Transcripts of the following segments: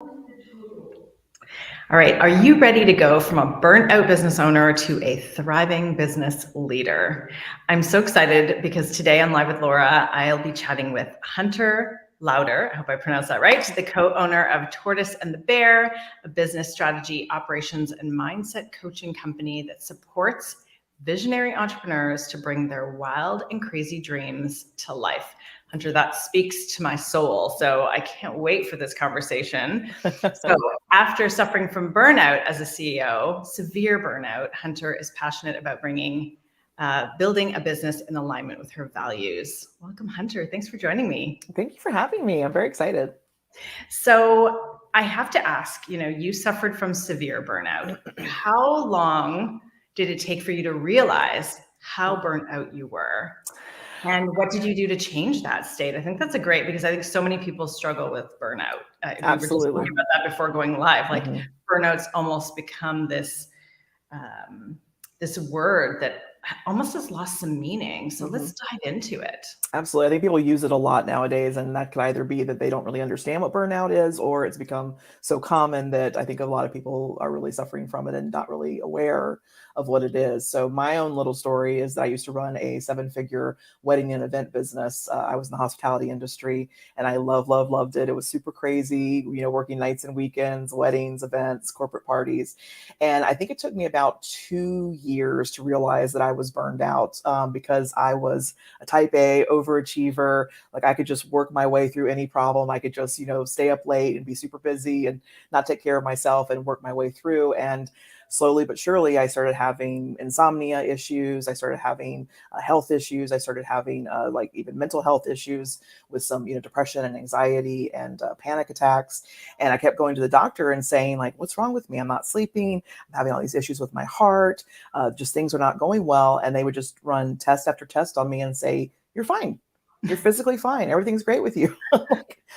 All right, are you ready to go from a burnt out business owner to a thriving business leader? I'm so excited because today on Live with Laura, I'll be chatting with Hunter Lowder. I hope I pronounced that right, the co-owner of Tortoise and the Bear, a business strategy, operations, and mindset coaching company that supports visionary entrepreneurs to bring their wild and crazy dreams to life. Hunter, that speaks to my soul. So I can't wait for this conversation. So after suffering from burnout as a CEO, severe burnout, Hunter is passionate about building a business in alignment with her values. Welcome, Hunter. Thanks for joining me. Thank you for having me. I'm very excited. So I have to ask, you suffered from severe burnout. How long did it take for you to realize how burnt out you were? And what did you do to change that state? I think that's because I think so many people struggle with burnout. We were just Absolutely. talking about that before going live. Like burnout's almost become this word that almost has lost some meaning. So let's dive into it. Absolutely. I think people use it a lot nowadays, and that could either be that they don't really understand what burnout is, or it's become so common that I think a lot of people are really suffering from it and not really aware of what it is. So my own little story is that I used to run a 7-figure wedding and event business. I was in the hospitality industry, and I loved it. It was super crazy, working nights and weekends, weddings, events, corporate parties. And I think it took me about 2 years to realize that I was burned out because I was a type A overachiever. Like I could just work my way through any problem. I could just, stay up late and be super busy and not take care of myself and work my way through. And slowly but surely, I started having insomnia issues. I started having health issues. I started having even mental health issues with some, depression and anxiety and panic attacks. And I kept going to the doctor and saying, like, what's wrong with me? I'm not sleeping. I'm having all these issues with my heart. Just things are not going well. And they would just run test after test on me and say, you're fine. You're physically fine. Everything's great with you.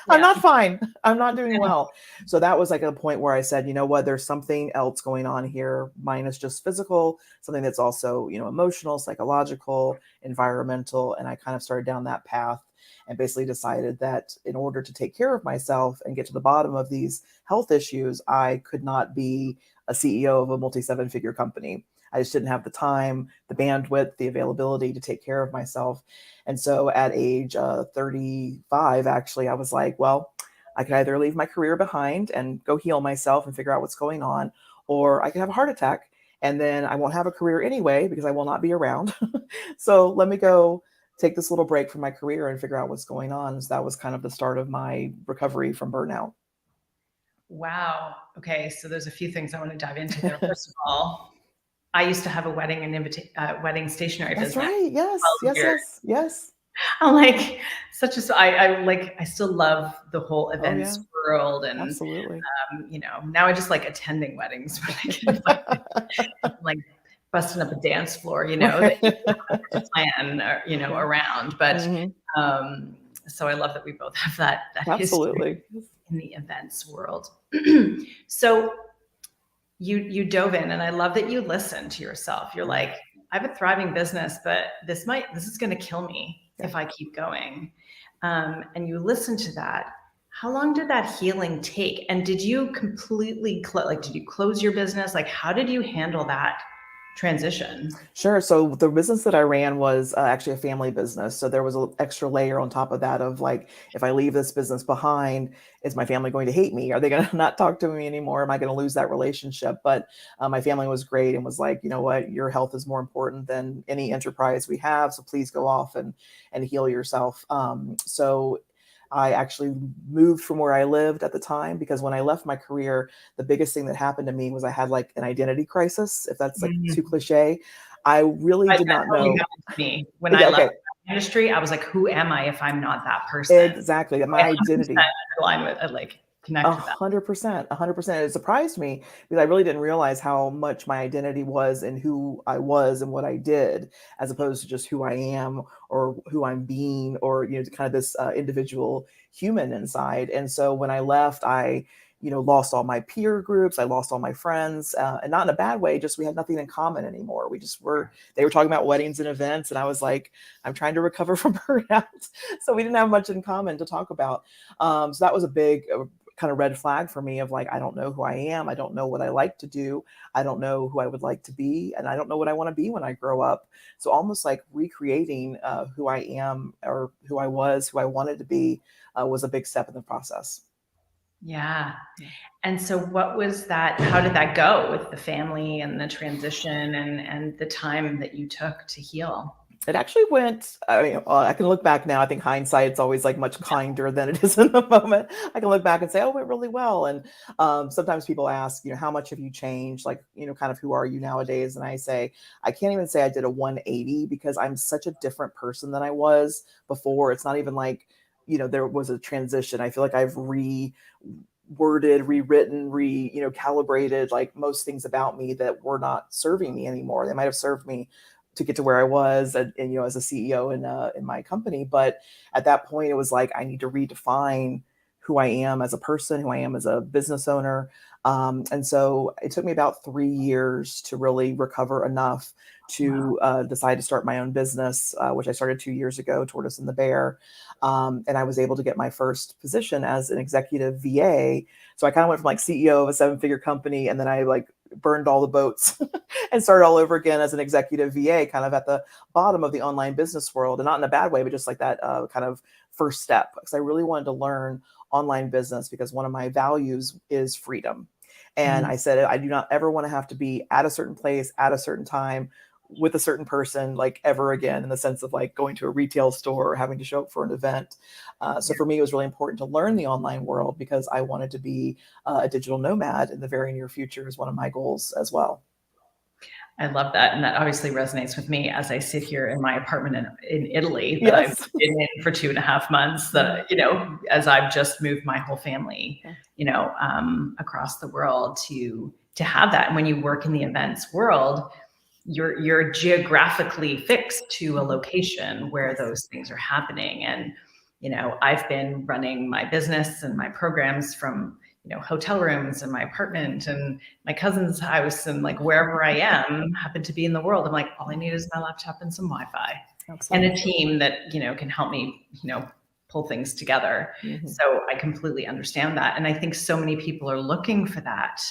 I'm not fine. I'm not doing well. So that was like a point where I said, you know what, there's something else going on here. Minus just physical, something that's also, emotional, psychological, environmental. And I kind of started down that path and basically decided that in order to take care of myself and get to the bottom of these health issues, I could not be a CEO of a multi-7-figure company. I just didn't have the time, the bandwidth, the availability to take care of myself. And so at age 35, actually, I was like, well, I could either leave my career behind and go heal myself and figure out what's going on, or I could have a heart attack and then I won't have a career anyway because I will not be around. So let me go take this little break from my career and figure out what's going on. So that was kind of the start of my recovery from burnout. Wow. Okay. So there's a few things I want to dive into there. First of all, I used to have a wedding and wedding stationery That's business. right. Yes. I'm like I still love the whole Oh events yeah, world, and absolutely. now I just like attending weddings when I can find it, like busting up a dance floor, that you don't have to plan, around. But so I love that we both have that history Absolutely. in the events world. So you dove in, and I love that you listened to yourself. You're like, I have a thriving business, but this is going to kill me if I keep going. And you listen to that. How long did that healing take? And did you completely did you close your business? Like, how did you handle that transition? Sure. So the business that I ran was actually a family business. So there was an extra layer on top of that of like, if I leave this business behind, is my family going to hate me? Are they going to not talk to me anymore? Am I going to lose that relationship? But my family was great and was like, you know what, your health is more important than any enterprise we have. So please go off and heal yourself. So I actually moved from where I lived at the time because when I left my career, the biggest thing that happened to me was I had like an identity crisis, if that's like too cliche. I really did not Totally know. happened to me when I left the industry. I was like, who am I if I'm not that person? Exactly. My identity. Align with, connect with that. 100%, 100%. It surprised me because I really didn't realize how much my identity was and who I was and what I did, as opposed to just who I am or who I'm being, or kind of this individual human inside. And so when I left, I lost all my peer groups. I lost all my friends, and not in a bad way. Just we had nothing in common anymore. They were talking about weddings and events, and I was like, I'm trying to recover from burnout. So we didn't have much in common to talk about. So that was a big kind of red flag for me of like, I don't know who I am. I don't know what I like to do. I don't know who I would like to be. And I don't know what I want to be when I grow up. So almost like recreating who I am or who I was, who I wanted to be was a big step in the process. Yeah. And so what was that, how did that go with the family and the transition and the time that you took to heal? It actually went, I mean, I can look back now. I think hindsight's always like much kinder than it is in the moment. I can look back and say, oh, it went really well. And sometimes people ask, how much have you changed? Like, kind of who are you nowadays? And I say, I can't even say I did a 180 because I'm such a different person than I was before. It's not even like, there was a transition. I feel like I've reworded, rewritten, calibrated like most things about me that were not serving me anymore. They might have served me to get to where I was and as a CEO in my company. But at that point, it was like, I need to redefine who I am as a person, who I am as a business owner. And so it took me about 3 years to really recover enough to decide to start my own business, which I started 2 years ago, Tortoise the Bear. And I was able to get my first position as an executive VA. So I kind of went from like CEO of a 7-figure company, and then I like burned all the boats and started all over again as an executive VA, kind of at the bottom of the online business world, and not in a bad way, but just like that kind of first step. Because I really wanted to learn online business because one of my values is freedom. And I said, I do not ever want to have to be at a certain place at a certain time with a certain person like ever again, in the sense of like going to a retail store or having to show up for an event. So for me, it was really important to learn the online world because I wanted to be a digital nomad in the very near future is one of my goals as well. I love that. And that obviously resonates with me as I sit here in my apartment in Italy that Yes. I've been in for 2.5 months, that, as I've just moved my whole family, across the world to have that. And when you work in the events world, you're geographically fixed to a location where those things are happening. And, I've been running my business and my programs from, hotel rooms and my apartment and my cousin's house and like wherever I am happen to be in the world. I'm like, all I need is my laptop and some Wi-Fi. Absolutely. And a team that, can help me, pull things together. So I completely understand that. And I think so many people are looking for that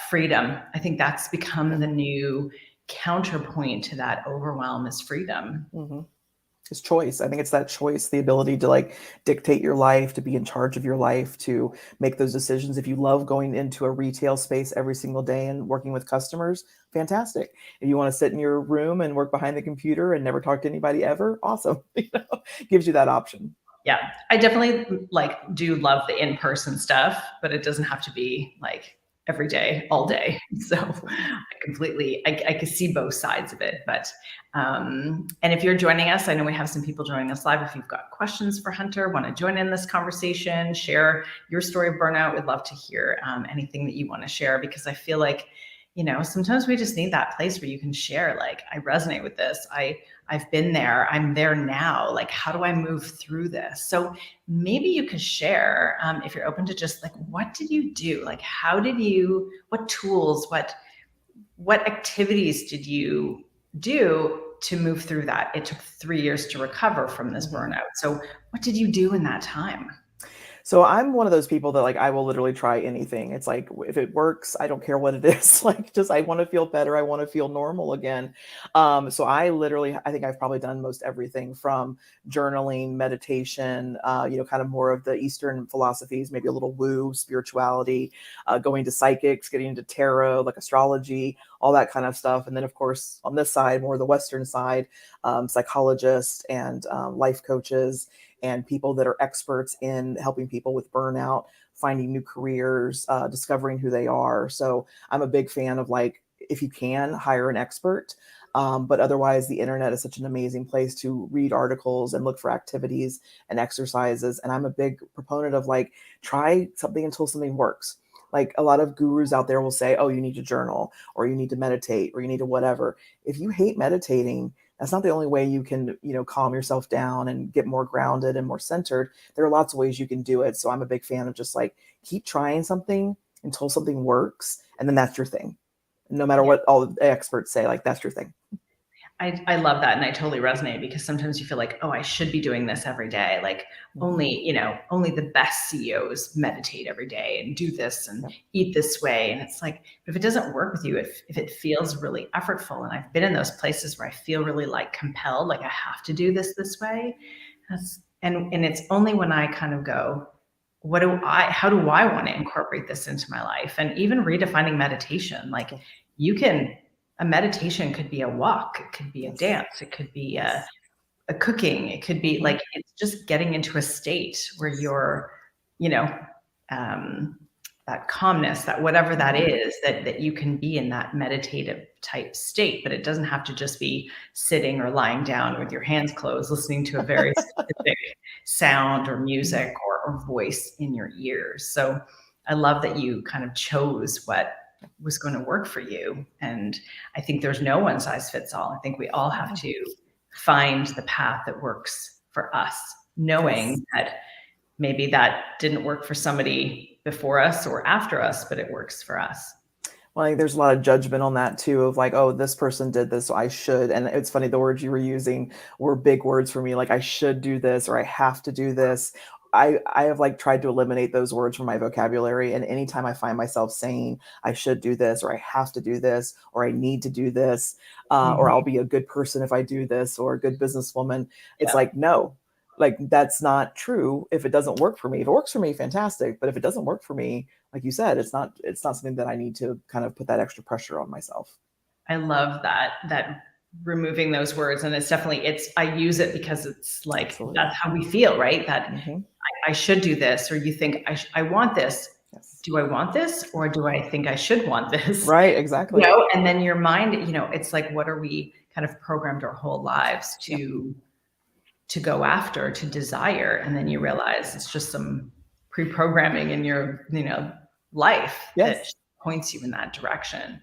freedom. I think that's become the new counterpoint to that overwhelm is freedom. It's choice. I think it's that choice, the ability to like dictate your life, to be in charge of your life, to make those decisions. If you love going into a retail space every single day and working with customers, fantastic. If you want to sit in your room and work behind the computer and never talk to anybody ever, awesome. Gives you that option. Yeah, I definitely do love the in-person stuff, but it doesn't have to be like every day, all day. So I can see both sides of it. But, and if you're joining us, I know we have some people joining us live. If you've got questions for Hunter, want to join in this conversation, share your story of burnout, we'd love to hear anything that you want to share, because I feel like, sometimes we just need that place where you can share, like, I resonate with this. I've been there. I'm there now. Like, how do I move through this? So maybe you could share, if you're open to just like, what did you do? Like, what tools, what activities did you do to move through that? It took 3 years to recover from this burnout. So what did you do in that time? So I'm one of those people that like, I will literally try anything. It's like, if it works, I don't care what it is. Like, just, I want to feel better. I want to feel normal again. So I think I've probably done most everything from journaling, meditation, kind of more of the Eastern philosophies, maybe a little woo, spirituality, going to psychics, getting into tarot, like astrology, all that kind of stuff. And then of course, on this side, more the Western side, psychologists and life coaches and people that are experts in helping people with burnout, finding new careers, discovering who they are. So I'm a big fan of like, if you can, hire an expert. But otherwise, the internet is such an amazing place to read articles and look for activities and exercises. And I'm a big proponent of like, try something until something works. Like, a lot of gurus out there will say, oh, you need to journal, or you need to meditate, or you need to whatever. If you hate meditating, that's not the only way you can, calm yourself down and get more grounded and more centered. There are lots of ways you can do it. So I'm a big fan of just like, keep trying something until something works. And then that's your thing. No matter what all the experts say, like, that's your thing. I love that. And I totally resonate, because sometimes you feel like, oh, I should be doing this every day. Like only the best CEOs meditate every day and do this and eat this way. And it's like, if it doesn't work with you, if it feels really effortful, and I've been in those places where I feel really like compelled, like I have to do this way. And it's only when I kind of go, how do I want to incorporate this into my life? And even redefining meditation, like a meditation could be a walk, it could be a dance, it could be a cooking, it could be like, it's just getting into a state where you're, that calmness, that whatever that is, that you can be in that meditative type state. But it doesn't have to just be sitting or lying down with your hands closed, listening to a very specific sound or music or voice in your ears. So I love that you kind of chose what was going to work for you. And I think there's no one size fits all. I think we all have to find the path that works for us, knowing that maybe that didn't work for somebody before us or after us, but it works for us. Well, I think there's a lot of judgment on that too, of like, oh, this person did this, so I should. And it's funny, the words you were using were big words for me, like I should do this, or I have to do this. I have like tried to eliminate those words from my vocabulary. And anytime I find myself saying I should do this, or I have to do this, or I need to do this, or I'll be a good person if I do this, or a good businesswoman, it's like, no, like that's not true. If it doesn't work for me, if it works for me, fantastic. But if it doesn't work for me, like you said, it's not something that I need to kind of put that extra pressure on myself. I love that removing those words. And it's definitely, I use it because it's like, absolutely, that's how we feel, right? That I should do this, or you think I want this. Yes. Do I want this, or do I think I should want this? Right, exactly. And then your mind, it's like, what are we kind of programmed our whole lives to go after, to desire? And then you realize it's just some pre-programming in your, life that points you in that direction.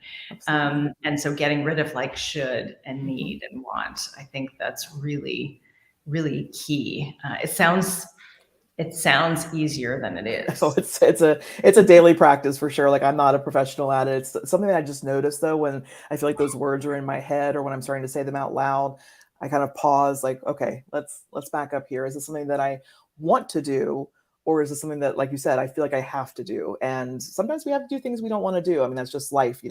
And so getting rid of like should and need and want, I think that's really, really key. It sounds easier than it is. Oh, it's a daily practice for sure. Like I'm not a professional at it. It's something I just noticed though, when I feel like those words are in my head, or when I'm starting to say them out loud, I kind of pause, like, okay, let's back up here. Is this something that I want to do? Or is this something that, like you said, I feel like I have to do? And sometimes we have to do things we don't want to do. I mean, that's just life,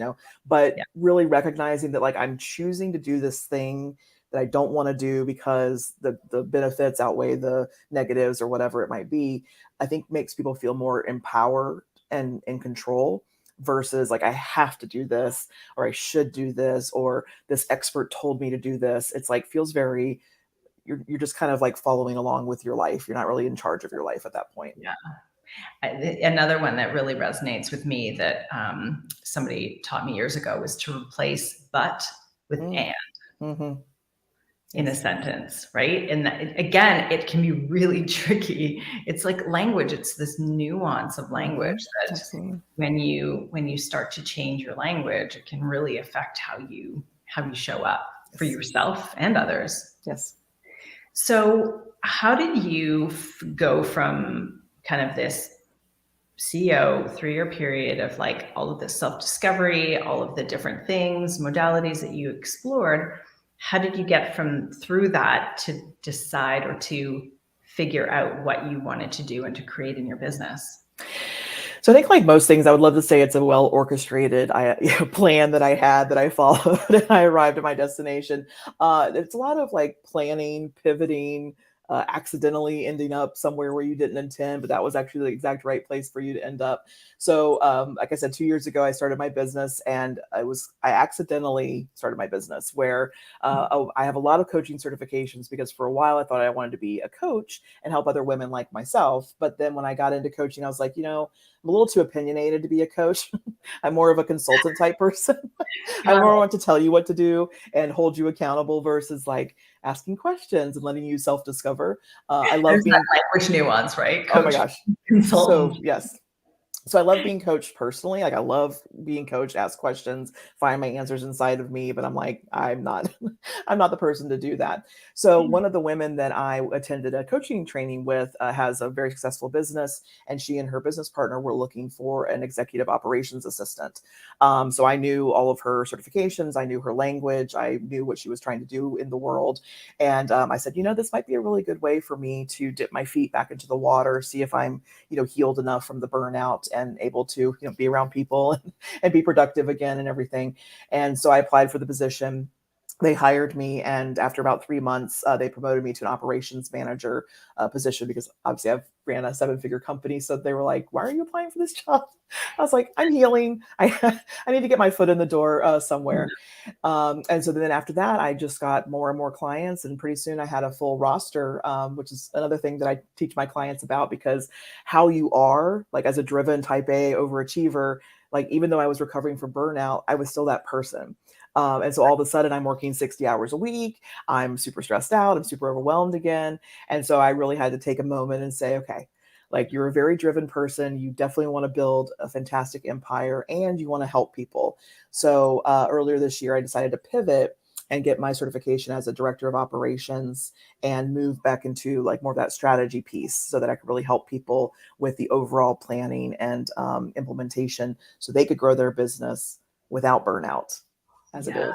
but really recognizing that like I'm choosing to do this thing that I don't want to do because the benefits outweigh the negatives or whatever it might be, I think makes people feel more empowered and in control, versus like I have to do this, or I should do this, or this expert told me to do this. It's like feels very, you're just kind of like following along with your life. You're not really in charge of your life at that point. Yeah. Another one that really resonates with me that somebody taught me years ago was to replace but with and in a sentence, right? And that, again, it can be really tricky. It's like language. It's this nuance of language that when you start to change your language, it can really affect how you show up for yourself and others. Yes. So how did you go from kind of this CEO 3-year period of like all of this self-discovery, all of the different things, modalities that you explored? How did you get through that to decide or to figure out what you wanted to do and to create in your business? So I think like most things, I would love to say it's a well orchestrated plan that I had, that I followed, and I arrived at my destination. It's a lot of like planning, pivoting, accidentally ending up somewhere where you didn't intend, but that was actually the exact right place for you to end up. So like I said, 2 years ago, I started my business, and I accidentally started my business where I have a lot of coaching certifications, because for a while I thought I wanted to be a coach and help other women like myself. But then when I got into coaching, I was like, I'm a little too opinionated to be a coach. I'm more of a consultant type person. I more want to tell you what to do and hold you accountable, versus like asking questions and letting you self-discover. I love being that language nuance, right? Coach, oh my gosh. Consultant. So yes. So I love being coached personally. Like I love being coached, ask questions, find my answers inside of me, but I'm like, I'm not, I'm not the person to do that. So one of the women that I attended a coaching training with has a very successful business, and she and her business partner were looking for an executive operations assistant. So I knew all of her certifications, I knew her language, I knew what she was trying to do in the world. And I said, this might be a really good way for me to dip my feet back into the water, see if I'm healed enough from the burnout and able to, be around people and be productive again and everything. And so I applied for the position. They hired me, and after about 3 months, they promoted me to an operations manager position, because obviously I've ran a 7-figure company. So they were like, "Why are you applying for this job?" I was like, "I'm healing. I need to get my foot in the door somewhere." And so then after that, I just got more and more clients, and pretty soon I had a full roster, which is another thing that I teach my clients about, because how you are, like as a driven type A overachiever, like even though I was recovering from burnout, I was still that person. And so all of a sudden I'm working 60 hours a week. I'm super stressed out. I'm super overwhelmed again. And so I really had to take a moment and say, okay, like you're a very driven person. You definitely want to build a fantastic empire, and you want to help people. So earlier this year, I decided to pivot and get my certification as a director of operations and move back into like more of that strategy piece, so that I could really help people with the overall planning and implementation, so they could grow their business without burnout as it Yeah. is.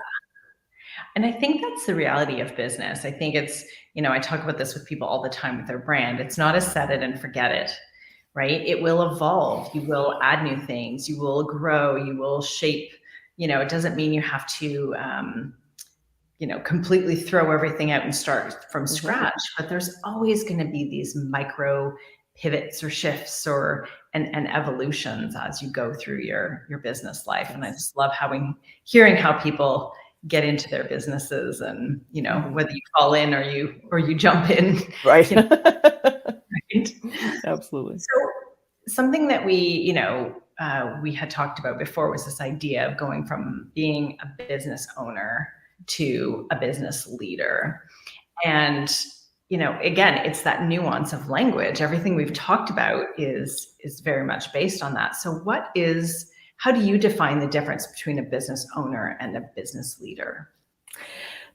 And I think that's the reality of business. I think it's, I talk about this with people all the time with their brand. It's not a set it and forget it, right? It will evolve. You will add new things. You will grow. You will shape. It doesn't mean you have to, completely throw everything out and start from Mm-hmm. scratch, but there's always going to be these micro pivots or shifts or and evolutions as you go through your business life. And I Yes. just love hearing how people get into their businesses, and Mm-hmm. whether you fall in or you jump in. Right. you know, right? Absolutely. So something that we had talked about before was this idea of going from being a business owner to a business leader. And again, it's that nuance of language. Everything we've talked about is very much based on that. So how do you define the difference between a business owner and a business leader?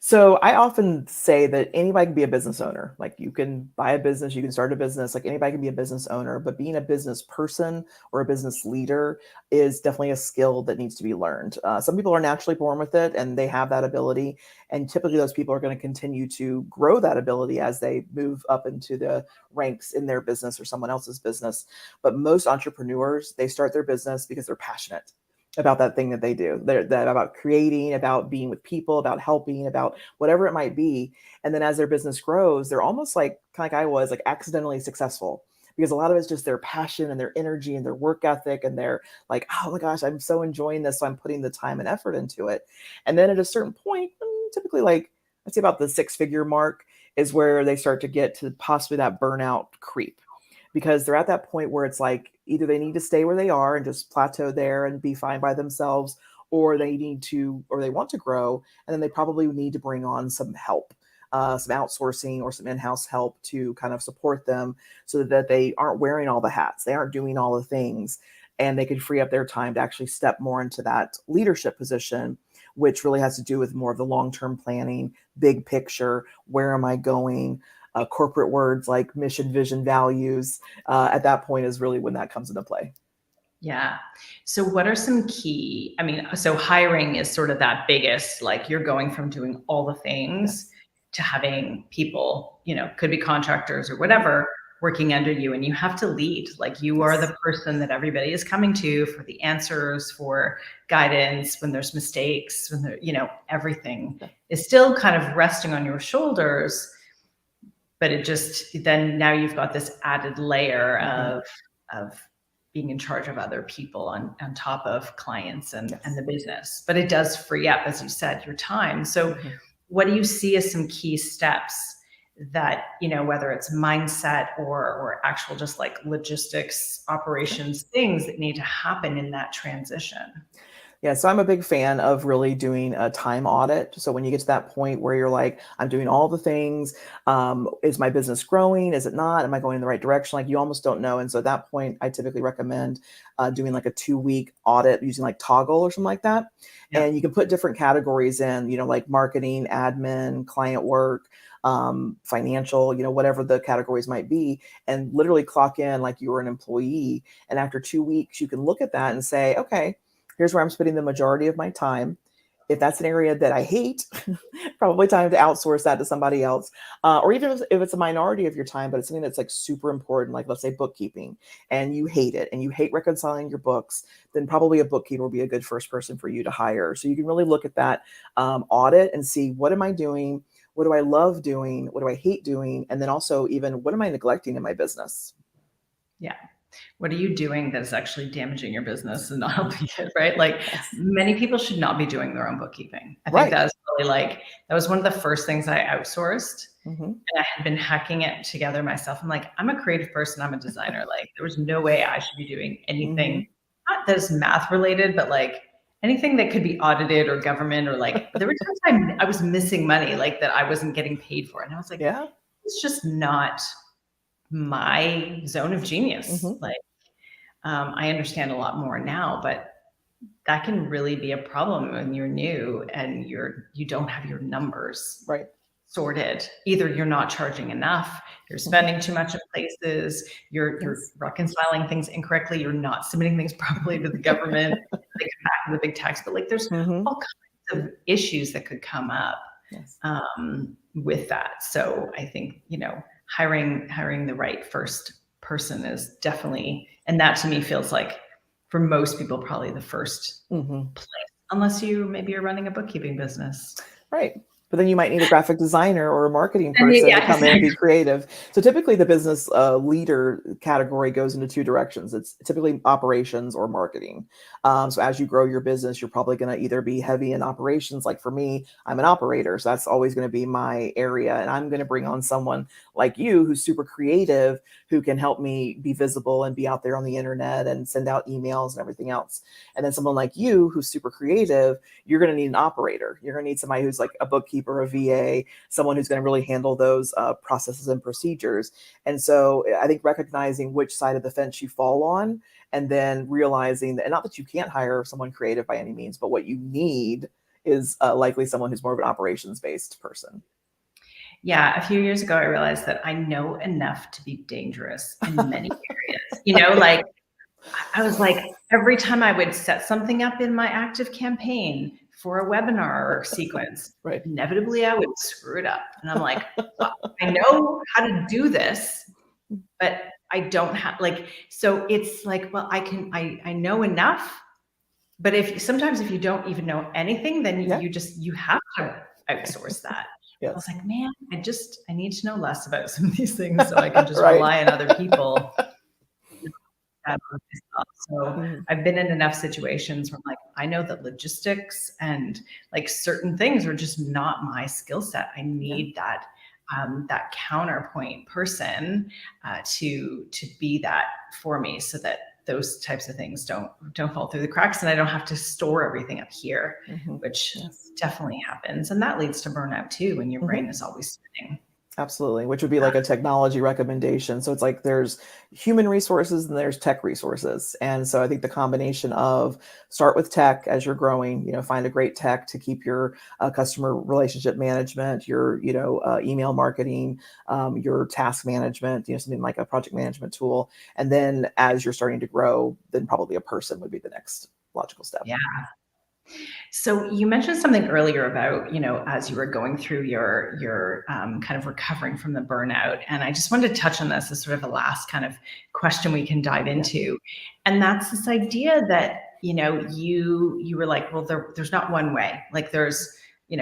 So I often say that anybody can be a business owner. Like you can buy a business, you can start a business, like anybody can be a business owner, but being a business person or a business leader is definitely a skill that needs to be learned. Some people are naturally born with it and they have that ability. And typically those people are going to continue to grow that ability as they move up into the ranks in their business or someone else's business. But most entrepreneurs, they start their business because they're passionate about that thing that they do. They're about creating, about being with people, about helping, about whatever it might be. And then as their business grows, they're almost like kind of like I was, like accidentally successful, because a lot of it's just their passion and their energy and their work ethic. And they're like, oh my gosh, I'm so enjoying this. So I'm putting the time and effort into it. And then at a certain point, typically like I'd say about the 6-figure mark is where they start to get to possibly that burnout creep, because they're at that point where it's like either they need to stay where they are and just plateau there and be fine by themselves, or they want to grow, and then they probably need to bring on some help, some outsourcing or some in-house help to kind of support them, so that they aren't wearing all the hats, they aren't doing all the things, and they can free up their time to actually step more into that leadership position, which really has to do with more of the long-term planning, big picture, where am I going, corporate words like mission, vision, values. At that point is really when that comes into play. Yeah. So what are some so hiring is sort of that biggest, like you're going from doing all the things Yes. to having people, could be contractors or whatever, working under you, and you have to lead. Like you are Yes. the person that everybody is coming to for the answers, for guidance when there's mistakes, when everything Yeah. is still kind of resting on your shoulders, but then now you've got this added layer Mm-hmm. of being in charge of other people on top of clients and Yes. the business. But it does free up, as you said, your time. So Mm-hmm. what do you see as some key steps that, whether it's mindset or actual just like logistics, Sure. operations, things that need to happen in that transition? Yeah, so I'm a big fan of really doing a time audit. So when you get to that point where you're like, I'm doing all the things, is my business growing? Is it not? Am I going in the right direction? Like you almost don't know. And so at that point, I typically recommend doing like a 2 week audit using like Toggle or something like that. Yeah. And you can put different categories in, like marketing, admin, client work, financial, whatever the categories might be, and literally clock in like you were an employee. And after 2 weeks, you can look at that and say, okay, here's where I'm spending the majority of my time. If that's an area that I hate, probably time to outsource that to somebody else. Or even if it's a minority of your time, but it's something that's like super important, like let's say bookkeeping, and you hate it and you hate reconciling your books, then probably a bookkeeper will be a good first person for you to hire. So you can really look at that audit and see, what am I doing? What do I love doing? What do I hate doing? And then also even, what am I neglecting in my business? Yeah. What are you doing that is actually damaging your business and not helping it, right? Like Yes. many people should not be doing their own bookkeeping. I think Right. that is really that was one of the first things I outsourced. Mm-hmm. And I had been hacking it together myself. I'm like, I'm a creative person. I'm a designer. Like there was no way I should be doing anything, not that is math related, but like anything that could be audited or government or like, there were times I was missing money, like that I wasn't getting paid for. And I was like, Yeah. it's just not my zone of genius. Mm-hmm. Like, I understand a lot more now, but that can really be a problem when you're new and you don't have your numbers Right. sorted. Either you're not charging enough, you're spending too much in places, you're reconciling things incorrectly, you're not submitting things properly to the government, they come back with a big tax. But like there's all kinds of issues that could come up with that. So I think, hiring the right first person is definitely, and that to me feels like for most people probably the first place, unless maybe you're running a bookkeeping business. Right. But then you might need a graphic designer or a marketing person to come in and be creative. So typically the business leader category goes into two directions. It's typically operations or marketing. So as you grow your business, you're probably going to either be heavy in operations. Like for me, I'm an operator. So that's always going to be my area. And I'm going to bring on someone like you who's super creative, who can help me be visible and be out there on the internet and send out emails and everything else. And then someone like you who's super creative, you're going to need an operator. You're going to need somebody who's like a bookkeeper, a VA, someone who's going to really handle those processes and procedures. And so I think recognizing which side of the fence you fall on, and then realizing that, and not that you can't hire someone creative by any means, but what you need is likely someone who's more of an operations-based person. Yeah, a few years ago, I realized that I know enough to be dangerous in many areas. Like I was like, every time I would set something up in my active campaign for a webinar sequence, inevitably I would screw it up. And I'm like, well, I know how to do this, but I don't have so it's like, well, I know enough, but sometimes if you don't even know anything, then you have to outsource that. I was like, man, I need to know less about some of these things so I can just rely on other people. So I've been in enough situations where I'm like, I know that logistics and like certain things are just not my skill set. I need that counterpoint person to be that for me, so that those types of things don't fall through the cracks, and I don't have to store everything up here, which definitely happens, and that leads to burnout too when your brain is always spinning. Absolutely, which would be like a technology recommendation. So it's like there's human resources and there's tech resources. And so I think the combination of start with tech as you're growing, find a great tech to keep your customer relationship management, your, email marketing, your task management, something like a project management tool. And then as you're starting to grow, then probably a person would be the next logical step. Yeah. So you mentioned something earlier about, as you were going through your kind of recovering from the burnout. And I just wanted to touch on this as sort of a last kind of question we can dive into. And that's this idea that, you were like, well, there's not one way. Like there's, you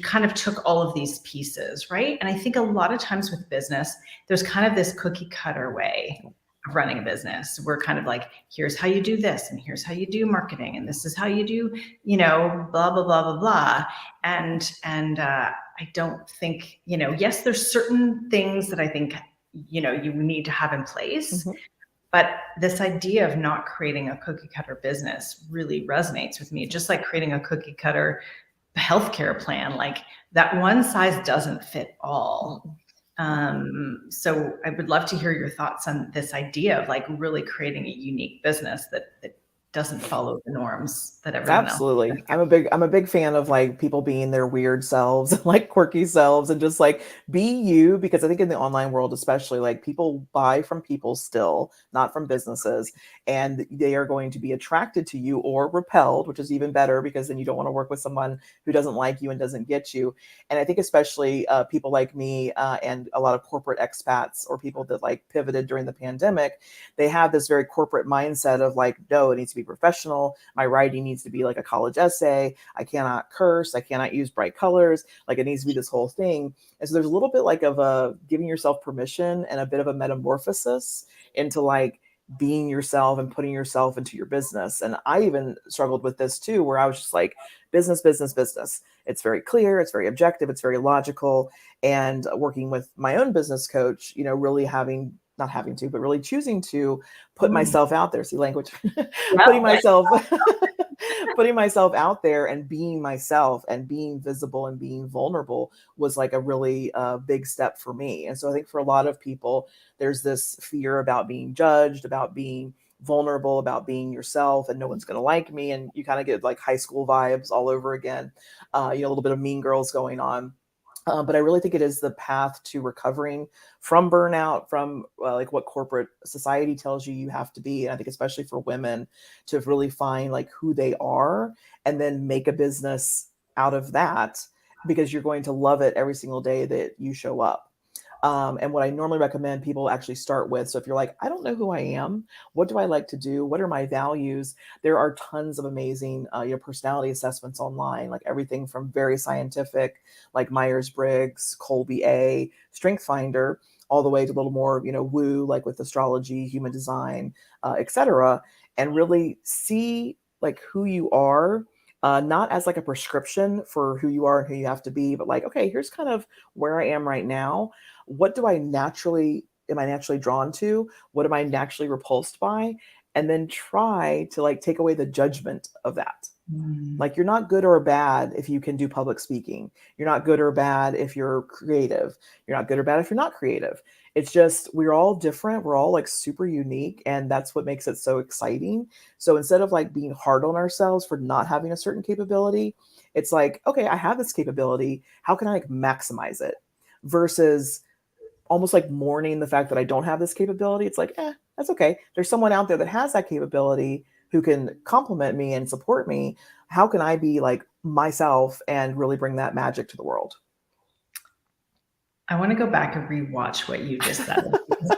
kind of took all of these pieces, right? And I think a lot of times with business, there's kind of this cookie cutter way of running a business. We're kind of like, here's how you do this, and here's how you do marketing, and this is how you do, blah, blah, blah, blah, blah. And I don't think, yes, there's certain things that I think, you need to have in place. But this idea of not creating a cookie cutter business really resonates with me, just like creating a cookie cutter healthcare plan. Like that one size doesn't fit all. So I would love to hear your thoughts on this idea of like really creating a unique business that doesn't follow the norms that everyone else. Absolutely. I'm a big fan of like people being their weird selves, like quirky selves, and just like be you, because I think in the online world especially, like people buy from people still, not from businesses, and they are going to be attracted to you or repelled, which is even better because then you don't want to work with someone who doesn't like you and doesn't get you. And I think especially people like me and a lot of corporate expats or people that like pivoted during the pandemic, they have this very corporate mindset of like, no, it needs to be professional. My writing needs to be like a college essay. I cannot curse. I cannot use bright colors. Like it needs to be this whole thing. And so there's a little bit like of a giving yourself permission and a bit of a metamorphosis into like being yourself and putting yourself into your business. And I even struggled with this too, where I was just like, business, business, business. It's very clear. It's very objective. It's very logical. And working with my own business coach, you know, really not having to, but really choosing to put myself out there. See language, putting myself, putting myself out there and being myself and being visible and being vulnerable was like a really big step for me. And so I think for a lot of people, there's this fear about being judged, about being vulnerable, about being yourself, and no one's going to like me. And you kind of get like high school vibes all over again, a little bit of Mean Girls going on. But I really think it is the path to recovering from burnout, from like what corporate society tells you have to be. And I think especially for women to really find like who they are and then make a business out of that, because you're going to love it every single day that you show up. And what I normally recommend people actually start with. So if you're like, I don't know who I am, what do I like to do? What are my values? There are tons of amazing personality assessments online, like everything from very scientific, like Myers-Briggs, Colby A, Strength Finder, all the way to a little more, woo, like with astrology, human design, etc. And really see like who you are, not as like a prescription for who you are and who you have to be, but like, okay, here's kind of where I am right now. What am I naturally drawn to? What am I naturally repulsed by? And then try to like take away the judgment of that. Like you're not good or bad if you can do public speaking. You're not good or bad if you're creative. You're not good or bad if you're not creative. It's just, we're all different. We're all like super unique. And that's what makes it so exciting. So instead of like being hard on ourselves for not having a certain capability, it's like, okay, I have this capability. How can I like maximize it? Versus almost like mourning the fact that I don't have this capability. It's like, that's okay. There's someone out there that has that capability who can compliment me and support me. How can I be like myself and really bring that magic to the world? I want to go back and rewatch what you just said.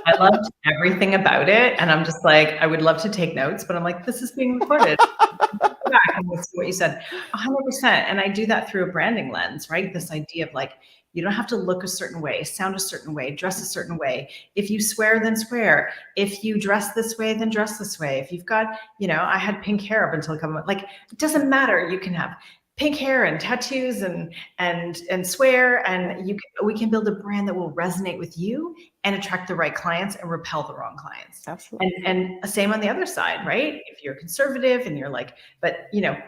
I loved everything about it. And I'm just like, I would love to take notes, but I'm like, this is being recorded. Go back and listen to what you said. 100%. And I do that through a branding lens, right? This idea of like, you don't have to look a certain way, sound a certain way, dress a certain way. If you swear, then swear. If you dress this way, then dress this way. If you've got, I had pink hair up until a couple months. Like, it doesn't matter. You can have pink hair and tattoos and swear, and we can build a brand that will resonate with you and attract the right clients and repel the wrong clients. Absolutely. And same on the other side, right? If you're conservative and you're like, but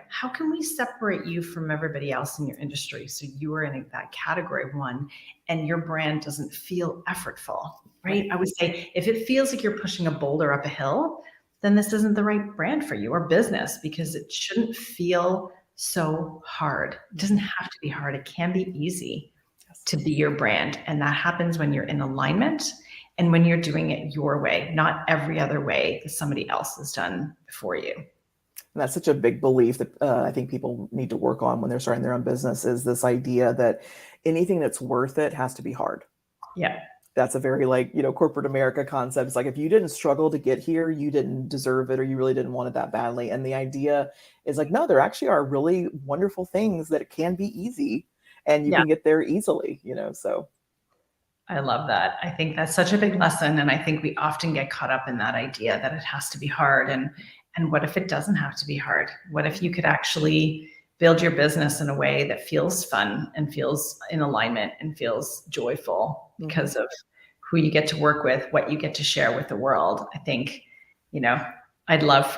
how can we separate you from everybody else in your industry so you are in that category one and your brand doesn't feel effortful, right? I would say if it feels like you're pushing a boulder up a hill, then this isn't the right brand for you or business, because it shouldn't feel so hard. It doesn't have to be hard. It can be easy to be your brand. And that happens when you're in alignment and when you're doing it your way, not every other way that somebody else has done before you. And that's such a big belief that I think people need to work on when they're starting their own business, is this idea that anything that's worth it has to be hard. Yeah. That's a very like, corporate America concept. It's like, if you didn't struggle to get here, you didn't deserve it, or you really didn't want it that badly. And the idea is like, no, there actually are really wonderful things that it can be easy and you can get there easily, so. I love that. I think that's such a big lesson. And I think we often get caught up in that idea that it has to be hard. And what if it doesn't have to be hard? What if you could actually build your business in a way that feels fun and feels in alignment and feels joyful because of who you get to work with, what you get to share with the world? I think I'd love,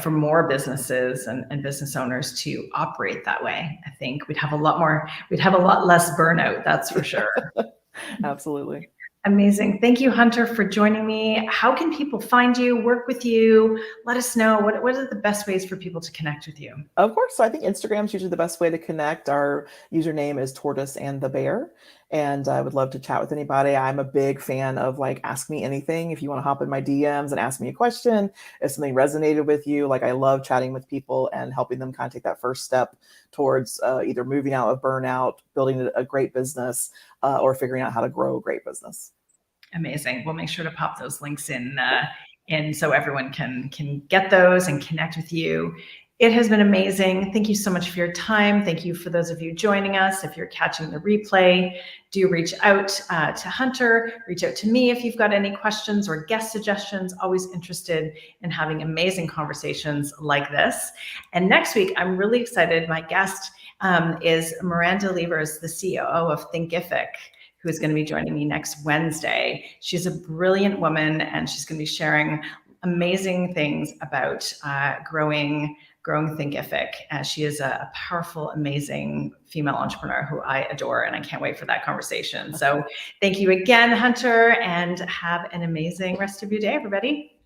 for more businesses and business owners to operate that way. I think we'd have a lot less burnout, that's for sure. Absolutely. Amazing. Thank you, Hunter, for joining me. How can people find you, work with you? Let us know. What are the best ways for people to connect with you? Of course. So I think Instagram is usually the best way to connect. Our username is Tortoise and the Bear. And I would love to chat with anybody. I'm a big fan of like, ask me anything. If you want to hop in my DMs and ask me a question, if something resonated with you, like I love chatting with people and helping them kind of take that first step towards either moving out of burnout, building a great business, or figuring out how to grow a great business. Amazing. We'll make sure to pop those links in so everyone can get those and connect with you. It has been amazing. Thank you so much for your time. Thank you for those of you joining us. If you're catching the replay, do reach out to Hunter, reach out to me if you've got any questions or guest suggestions. Always interested in having amazing conversations like this. And next week, I'm really excited. My guest is Miranda Levers, the COO of Thinkific, who is going to be joining me next Wednesday. She's a brilliant woman, and she's going to be sharing amazing things about growing Thinkific. She is a powerful, amazing female entrepreneur who I adore, and I can't wait for that conversation. So thank you again, Hunter, and have an amazing rest of your day, everybody.